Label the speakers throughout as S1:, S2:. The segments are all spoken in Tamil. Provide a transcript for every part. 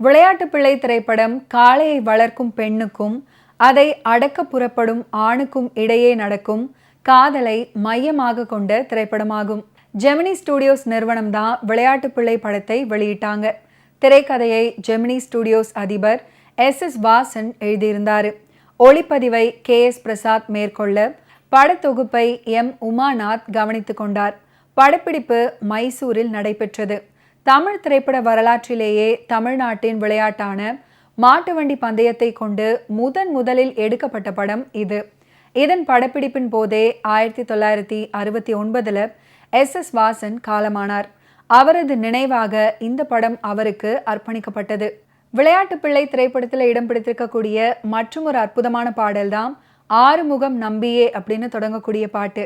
S1: விளையாட்டு பிள்ளை திரைப்படம் காளையை வளர்க்கும் பெண்ணுக்கும் அதை அடக்க புறப்படும் ஆணுக்கும் இடையே நடக்கும் காதலை மையமாக கொண்ட திரைப்படமாகும். ஜெமினி ஸ்டுடியோஸ் நிறுவனம் தான் விளையாட்டு பிள்ளை படத்தை வெளியிட்டாங்க. திரைக்கதையை ஜெமினி ஸ்டுடியோஸ் அதிபர் எஸ் வாசன் எழுதியிருந்தார். ஒளிப்பதிவை KS பிரசாத் மேற்கொள்ள படத்தொகுப்பை உமாநாத் கவனித்துக் கொண்டார். படப்பிடிப்பு மைசூரில் நடைபெற்றது. தமிழ் திரைப்பட வரலாற்றிலேயே தமிழ்நாட்டின் விளையாட்டான மாட்டுவண்டி பந்தயத்தை கொண்டு முதலில் எடுக்கப்பட்ட படம் இது. இதன் படப்பிடிப்பின் போதே 1969 எஸ் வாசன் காலமானார். அவரது நினைவாக இந்த படம் அவருக்கு அர்ப்பணிக்கப்பட்டது. விளையாட்டு பிள்ளை திரைப்படத்தில் இடம் பிடித்திருக்கக்கூடிய மற்றும் ஒரு அற்புதமான பாடல் தான் ஆறுமுகம் நம்பியே அப்படின்னு தொடங்கக்கூடிய பாட்டு.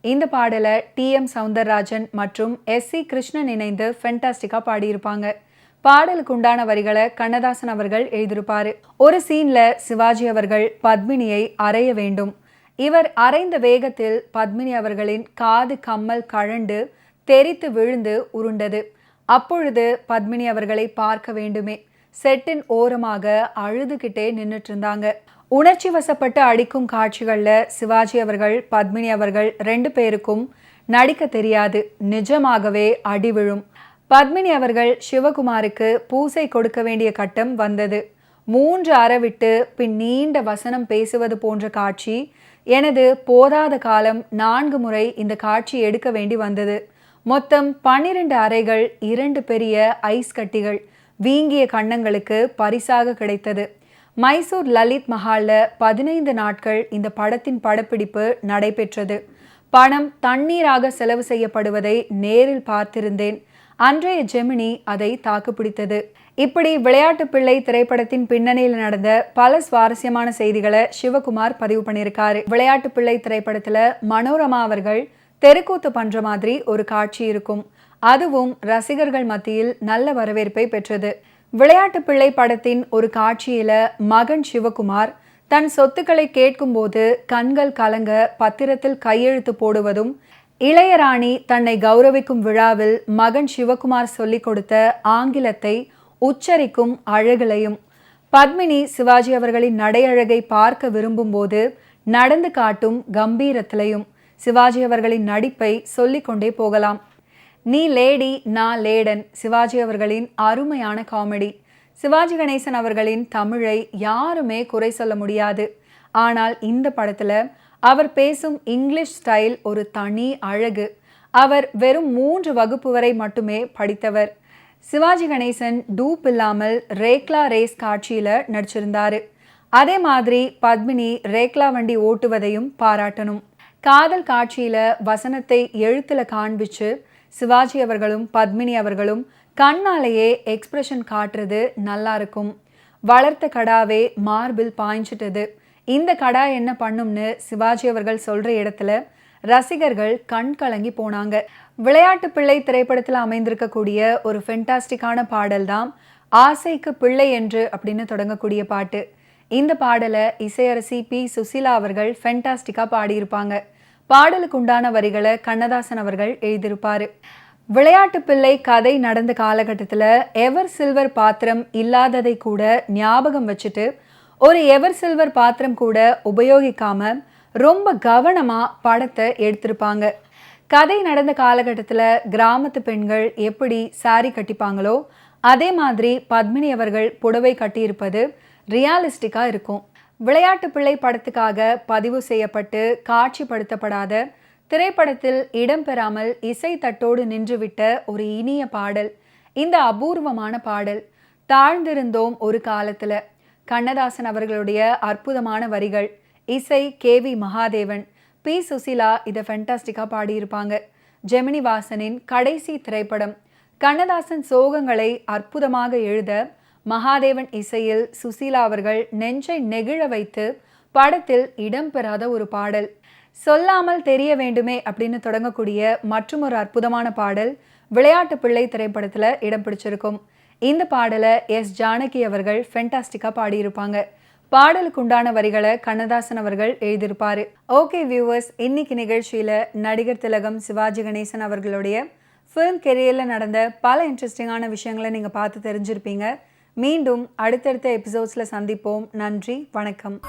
S1: இந்த பாடலை TM சௌந்தரராஜன் மற்றும் SC கிருஷ்ணன் இணைந்து ஃபென்டாஸ்டிக்கா பாடியிருப்பாங்க. பாடலுக்கு உண்டான வரிகளை கண்ணதாசன் அவர்கள் எழுதியிருப்பாரு. ஒரு சீன்ல சிவாஜி அவர்கள் பத்மினியை அறைய வேண்டும். இவர் அறைந்த வேகத்தில் பத்மினி அவர்களின் காது கம்மல் கழண்டு தெரித்து விழுந்து உருண்டது. அப்பொழுது பத்மினி அவர்களை பார்க்க வேண்டுமே. செட்டின் ஓரமாக அழுதுகிட்டே நின்றுட்டு இருந்தாங்க. உணர்ச்சி வசப்பட்டு அடிக்கும் காட்சிகள்ல சிவாஜி அவர்கள் பத்மினி அவர்கள் 2 பேருக்கும் நடிக்க தெரியாது. நிஜமாகவே அடி விழும். பத்மினி அவர்கள் சிவகுமாருக்கு பூசை கொடுக்க வேண்டிய கட்டம் வந்தது. 3 அறை விட்டு பின் நீண்ட வசனம் பேசுவது போன்ற காட்சி. எனது போதாத காலம் 4 முறை இந்த காட்சி எடுக்க வேண்டி வந்தது. மொத்தம் 12 அறைகள், 2 பெரிய ஐஸ் கட்டிகள் வீங்கிய கன்னங்களுக்கு பரிசாக கிடைத்தது. மைசூர் லலித் மஹால்ல 15 நாட்கள் இந்த படத்தின் படப்பிடிப்பு நடைபெற்றது. பணம் தண்ணீராக செலவு செய்யப்படுவதை நேரில் பார்த்திருந்தேன். அன்றைய ஜெமினி அதை தாக்குப்பிடித்தது. இப்படி விளையாட்டு பிள்ளை திரைப்படத்தின் பின்னணியில் நடந்த பல சுவாரஸ்யமான செய்திகளை சிவகுமார் பதிவு பண்ணியிருக்காரு. விளையாட்டு பிள்ளை திரைப்படத்துல மனோரமா அவர்கள் தெருக்கூத்து பண்ற மாதிரி ஒரு காட்சி இருக்கும். அதுவும் ரசிகர்கள் மத்தியில் நல்ல வரவேற்பை பெற்றது. விளையாட்டு பிள்ளை படத்தின் ஒரு காட்சியில மகன் சிவகுமார் தன் சொத்துக்களை கேட்கும்போது கண்கள் கலங்க பத்திரத்தில் கையெழுத்து போடுவதும், இளையராணி தன்னை கௌரவிக்கும் விழாவில் மகன் சிவகுமார் சொல்லிக் கொடுத்த ஆங்கிலத்தை உச்சரிக்கும் அழகிலையும், பத்மினி சிவாஜி அவர்களின் நடையழகை பார்க்க விரும்பும் போது நடந்து காட்டும் கம்பீரத்திலையும் சிவாஜி அவர்களின் நடிப்பை சொல்லிக்கொண்டே போகலாம். நீ லேடி நான் லேடன் சிவாஜி அவர்களின் அருமையான காமெடி. சிவாஜி கணேசன் அவர்களின் தமிழை யாருமே குறை சொல்ல முடியாது. ஆனால் இந்த படத்துல அவர் பேசும் இங்கிலீஷ் ஸ்டைல் ஒரு தனி அழகு. அவர் வெறும் 3 வகுப்பு வரை மட்டுமே படித்தவர். சிவாஜி கணேசன் டூப் இல்லாமல் ரேக்லா ரேஸ் காட்சியில நடிச்சிருந்தாரு. அதே மாதிரி பத்மினி ரேக்லா வண்டி ஓட்டுவதையும் பாராட்டணும். காதல் காட்சியில வசனத்தை எழுத்துல காண்பிச்சு சிவாஜி அவர்களும் பத்மினி அவர்களும் கண்ணாலேயே எக்ஸ்பிரஷன் காட்டுறது நல்லா இருக்கும். வளர்த்த கடாவே மார்பில் பாய்ஞ்சிட்டது. இந்த கடா என்ன பண்ணும்னு சிவாஜி அவர்கள் சொல்ற இடத்துல ரசிகர்கள் கண் கலங்கி போனாங்க. விளையாட்டு பிள்ளை திரைப்படத்தில் அமைந்திருக்கக்கூடிய ஒரு ஃபென்டாஸ்டிக்கான பாடல் தான் ஆசைக்கு பிள்ளை என்று அப்படின்னு தொடங்கக்கூடிய பாட்டு. இந்த பாடலை இசையரசி P. சுசீலா அவர்கள் ஃபென்டாஸ்டிக்கா பாடியிருப்பாங்க. பாடலுக்கு உண்டான வரிகளை கண்ணதாசன் அவர்கள் எழுதியிருப்பாரு. விளையாட்டு பிள்ளை கதை நடந்த காலகட்டத்தில் எவர் சில்வர் பாத்திரம் இல்லாததை கூட ஞாபகம் வச்சுட்டு ஒரு எவர் சில்வர் பாத்திரம் கூட உபயோகிக்காம ரொம்ப கவனமா படத்தை எடுத்திருப்பாங்க. கதை நடந்த காலகட்டத்தில் கிராமத்து பெண்கள் எப்படி சாரி கட்டிப்பாங்களோ அதே மாதிரி பத்மினி அவர்கள் புடவை கட்டியிருப்பது ரியாலிஸ்டிக்கா இருக்கும். விளையாட்டு பிள்ளை படத்துக்காக பதிவு செய்யப்பட்டு காட்சிப்படுத்தப்படாத திரைப்படத்தில் இடம்பெறாமல் இசை தட்டோடு நின்றுவிட்ட ஒரு இனிய பாடல். இந்த அபூர்வமான பாடல் தாழ்ந்திருந்தோம் ஒரு காலத்துல. கண்ணதாசன் அவர்களுடைய அற்புதமான வரிகள், இசை KV மகாதேவன், P. சுசீலா இதை ஃபென்டாஸ்டிக்கா பாடியிருப்பாங்க. ஜெமினி வாசனின் கடைசி திரைப்படம். கண்ணதாசன் சோகங்களை அற்புதமாக எழுத மகாதேவன் இசையில் சுசீலா அவர்கள் நெஞ்சை நெகிழ வைத்து படத்தில் இடம்பெறாத ஒரு பாடல். சொல்லாமல் தெரிய வேண்டுமே அப்படின்னு தொடங்கக்கூடிய மற்றும் ஒரு அற்புதமான பாடல் விளையாட்டு பிள்ளை திரைப்படத்துல இடம் பிடிச்சிருக்கும். இந்த பாடலை S. ஜானகி அவர்கள் ஃபென்டாஸ்டிக்கா பாடியிருப்பாங்க. பாடலுக்கு உண்டான வரிகளை கண்ணதாசன் அவர்கள் எழுதியிருப்பாரு. ஓகே வியூவர்ஸ், இன்னைக்கு நிகழ்ச்சியில நடிகர் திலகம் சிவாஜி கணேசன் அவர்களுடைய ஃபிலிம் கெரியரில் நடந்த பல இன்ட்ரெஸ்டிங்கான விஷயங்களை நீங்கள் பார்த்து தெரிஞ்சிருப்பீங்க. மீண்டும் அடுத்தடுத்த எபிசோட்ஸில் சந்திப்போம். நன்றி, வணக்கம்.